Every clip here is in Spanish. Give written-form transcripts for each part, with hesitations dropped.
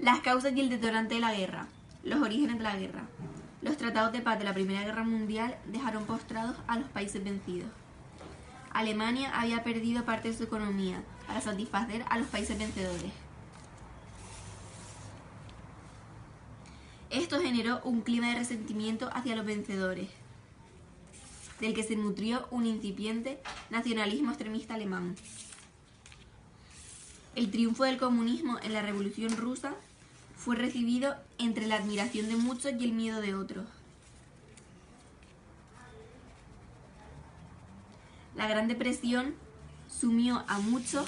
Las causas y el detonante de la guerra. Los orígenes de la guerra. Los tratados de paz de la Primera Guerra Mundial dejaron postrados a los países vencidos. Alemania había perdido parte de su economía para satisfacer a los países vencedores. Esto generó un clima de resentimiento hacia los vencedores, del que se nutrió un incipiente nacionalismo extremista alemán. El triunfo del comunismo en la Revolución Rusa fue recibido entre la admiración de muchos y el miedo de otros. La Gran Depresión sumió a muchos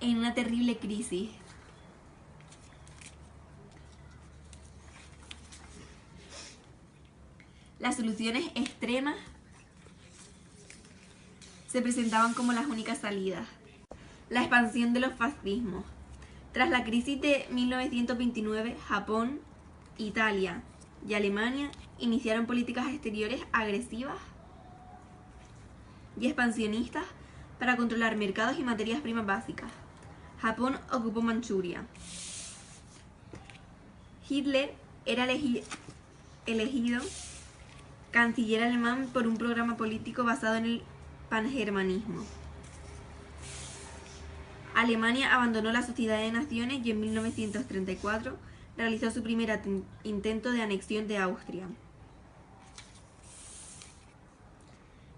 en una terrible crisis. Las soluciones extremas se presentaban como las únicas salidas. La expansión de los fascismos. Tras la crisis de 1929, Japón, Italia y Alemania iniciaron políticas exteriores agresivas y expansionistas para controlar mercados y materias primas básicas. Japón ocupó Manchuria. Hitler era elegido canciller alemán por un programa político basado en el pangermanismo. Alemania abandonó la Sociedad de Naciones y en 1934 realizó su primer intento de anexión de Austria.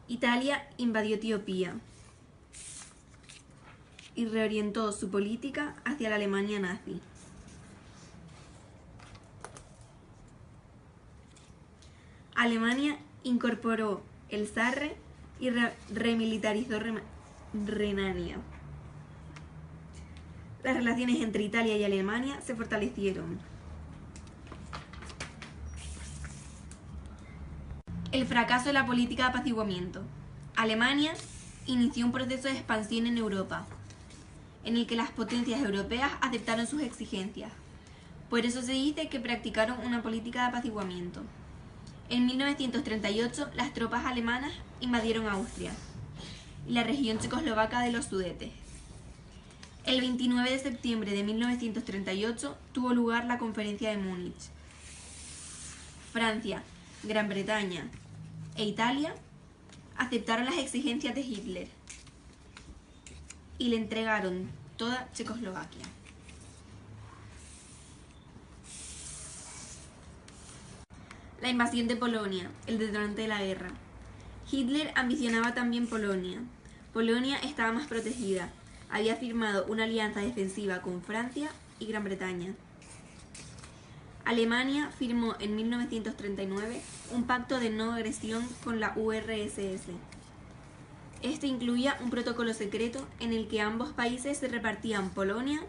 Italia invadió Etiopía y reorientó su política hacia la Alemania nazi. Alemania incorporó el Sarre y remilitarizó Renania. Las relaciones entre Italia y Alemania se fortalecieron. El fracaso de la política de apaciguamiento. Alemania inició un proceso de expansión en Europa, en el que las potencias europeas aceptaron sus exigencias. Por eso se dice que practicaron una política de apaciguamiento. En 1938, las tropas alemanas invadieron Austria y la región checoslovaca de los Sudetes. El 29 de septiembre de 1938 tuvo lugar la Conferencia de Múnich. Francia, Gran Bretaña e Italia aceptaron las exigencias de Hitler y le entregaron toda Checoslovaquia. La invasión de Polonia, el detonante de la guerra. Hitler ambicionaba también Polonia. Polonia estaba más protegida. Había firmado una alianza defensiva con Francia y Gran Bretaña. Alemania firmó en 1939 un pacto de no agresión con la URSS. Este incluía un protocolo secreto en el que ambos países se repartían Polonia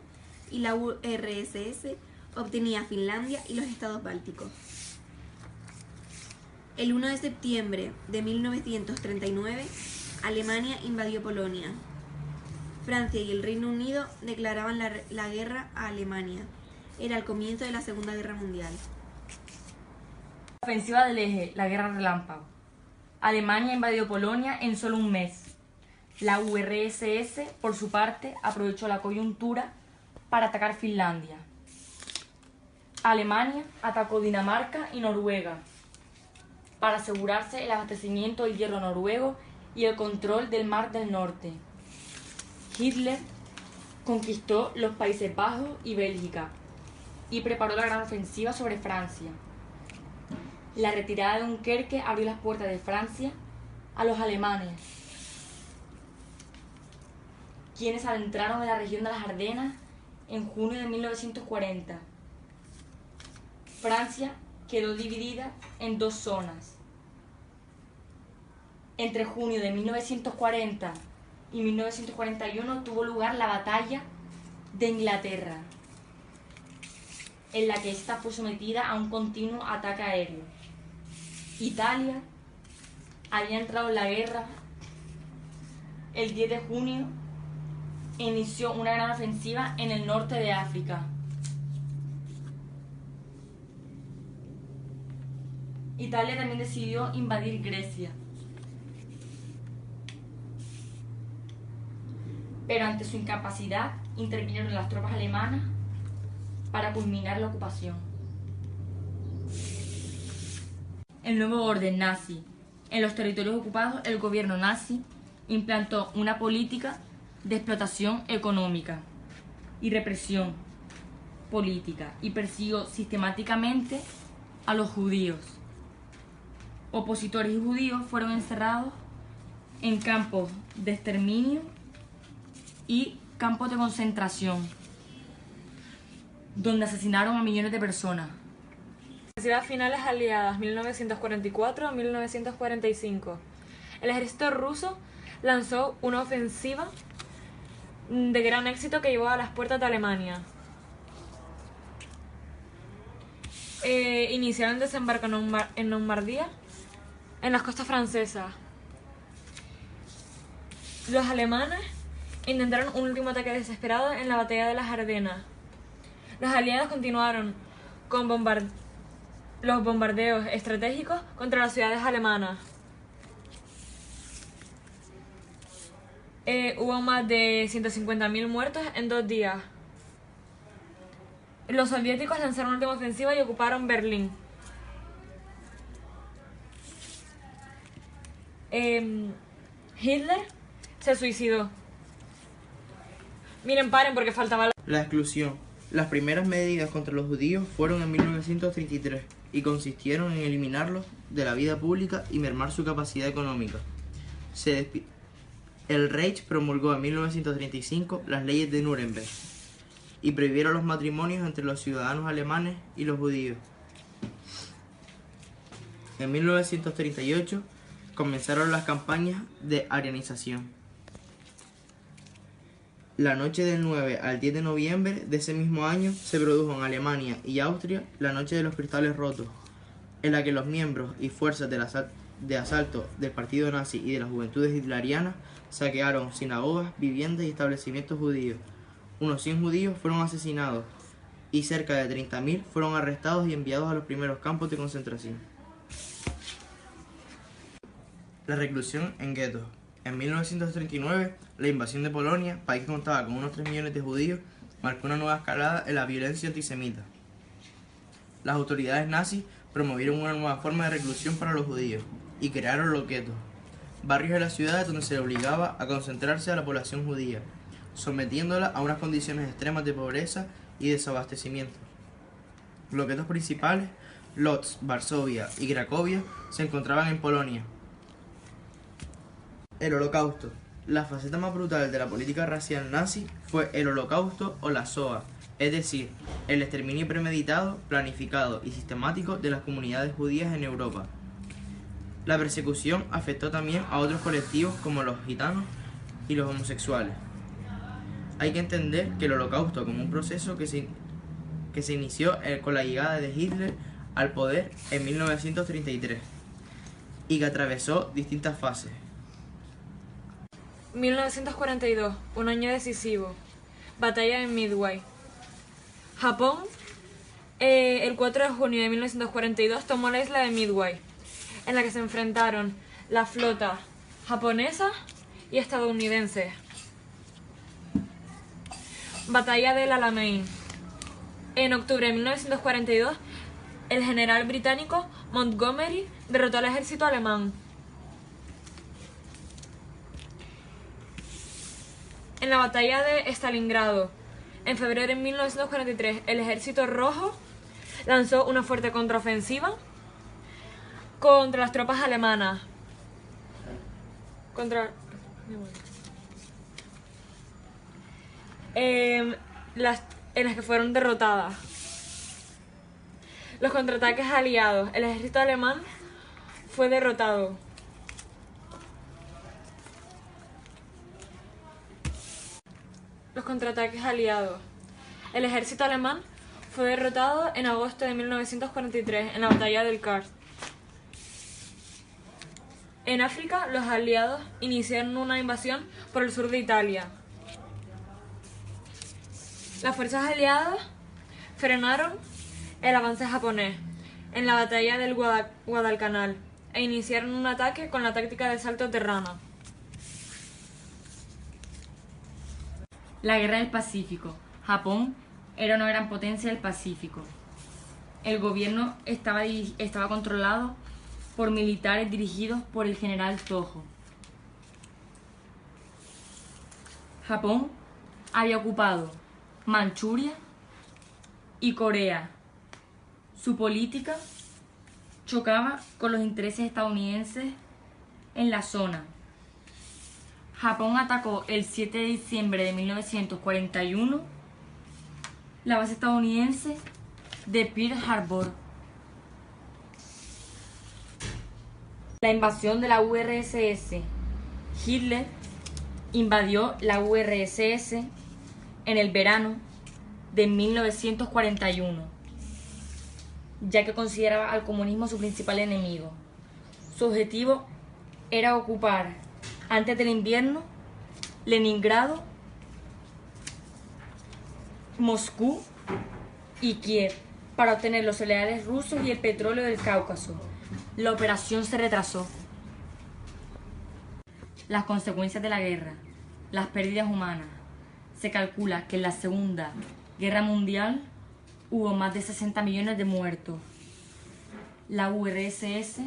y la URSS obtenía Finlandia y los estados bálticos. El 1 de septiembre de 1939, Alemania invadió Polonia. Francia y el Reino Unido declaraban la guerra a Alemania. Era el comienzo de la Segunda Guerra Mundial. Ofensiva del Eje, la Guerra Relámpago. Alemania invadió Polonia en solo un mes. La URSS, por su parte, aprovechó la coyuntura para atacar Finlandia. Alemania atacó Dinamarca y Noruega para asegurarse el abastecimiento del hierro noruego y el control del Mar del Norte. Hitler conquistó los Países Bajos y Bélgica y preparó la gran ofensiva sobre Francia. La retirada de Dunkerque abrió las puertas de Francia a los alemanes, quienes adentraron en la región de las Ardenas en junio de 1940. Francia quedó dividida en dos zonas. Entre junio de 1940 y 1941 tuvo lugar la Batalla de Inglaterra, en la que ésta fue sometida a un continuo ataque aéreo. Italia había entrado en la guerra el 10 de junio e inició una gran ofensiva en el norte de África. Italia también decidió invadir Grecia. pero ante su incapacidad intervinieron las tropas alemanas para culminar la ocupación. El nuevo orden nazi. En los territorios ocupados, el gobierno nazi implantó una política de explotación económica y represión política y persiguió sistemáticamente a los judíos. Opositores y judíos fueron encerrados en campos de exterminio y campos de concentración, donde asesinaron a millones de personas. Necesidades finales aliadas 1944-1945. El ejército ruso lanzó una ofensiva de gran éxito que llevó a las puertas de Alemania. Iniciaron el desembarco en Normandía, en las costas francesas. Los alemanes intentaron un último ataque desesperado en la batalla de las Ardenas. Los aliados continuaron con los bombardeos estratégicos contra las ciudades alemanas. Hubo más de 150.000 muertos en 2 días. Los soviéticos lanzaron una última ofensiva y ocuparon Berlín. Hitler se suicidó. Miren, paren porque faltaba la exclusión. Las primeras medidas contra los judíos fueron en 1933 y consistieron en eliminarlos de la vida pública y mermar su capacidad económica. El Reich promulgó en 1935 las leyes de Nuremberg y prohibieron los matrimonios entre los ciudadanos alemanes y los judíos. En 1938 comenzaron las campañas de arianización. La noche del 9 al 10 de noviembre de ese mismo año se produjo en Alemania y Austria la Noche de los Cristales Rotos, en la que los miembros y fuerzas de asalto del partido nazi y de las juventudes hitlerianas saquearon sinagogas, viviendas y establecimientos judíos. Unos 100 judíos fueron asesinados y cerca de 30.000 fueron arrestados y enviados a los primeros campos de concentración. La reclusión en guetos. En 1939, la invasión de Polonia, país que contaba con unos 3 millones de judíos, marcó una nueva escalada en la violencia antisemita. Las autoridades nazis promovieron una nueva forma de reclusión para los judíos y crearon los guetos, barrios de la ciudad donde se le obligaba a concentrarse a la población judía, sometiéndola a unas condiciones extremas de pobreza y desabastecimiento. Los guetos principales, Lodz, Varsovia y Cracovia, se encontraban en Polonia. El Holocausto. La faceta más brutal de la política racial nazi fue el Holocausto o la Shoah, es decir, el exterminio premeditado, planificado y sistemático de las comunidades judías en Europa. La persecución afectó también a otros colectivos como los gitanos y los homosexuales. Hay que entender que el Holocausto como un proceso que se inició con la llegada de Hitler al poder en 1933 y que atravesó distintas fases. 1942, un año decisivo. Batalla de Midway. Japón, el 4 de junio de 1942, tomó la isla de Midway, en la que se enfrentaron la flota japonesa y estadounidense. Batalla del Alamein. En octubre de 1942, el general británico Montgomery derrotó al ejército alemán. En la batalla de Stalingrado, en febrero de 1943, el ejército rojo lanzó una fuerte contraofensiva contra las tropas alemanas. En las que fueron derrotadas. Los contraataques aliados. El ejército alemán fue derrotado. Los contraataques aliados. El ejército alemán fue derrotado en agosto de 1943 en la batalla del Kars. En África, los aliados iniciaron una invasión por el sur de Italia. Las fuerzas aliadas frenaron el avance japonés en la batalla del Guadalcanal e iniciaron un ataque con la táctica de salto terrano. La Guerra del Pacífico. Japón era una gran potencia del Pacífico. El gobierno estaba controlado por militares dirigidos por el general Tojo. Japón había ocupado Manchuria y Corea. Su política chocaba con los intereses estadounidenses en la zona. Japón atacó el 7 de diciembre de 1941 la base estadounidense de Pearl Harbor. La invasión de la URSS. Hitler invadió la URSS en el verano de 1941, ya que consideraba al comunismo su principal enemigo. Su objetivo era ocupar, antes del invierno, Leningrado, Moscú y Kiev para obtener los cereales rusos y el petróleo del Cáucaso. La operación se retrasó. Las consecuencias de la guerra. Las pérdidas humanas. Se calcula que en la Segunda Guerra Mundial hubo más de 60 millones de muertos. La URSS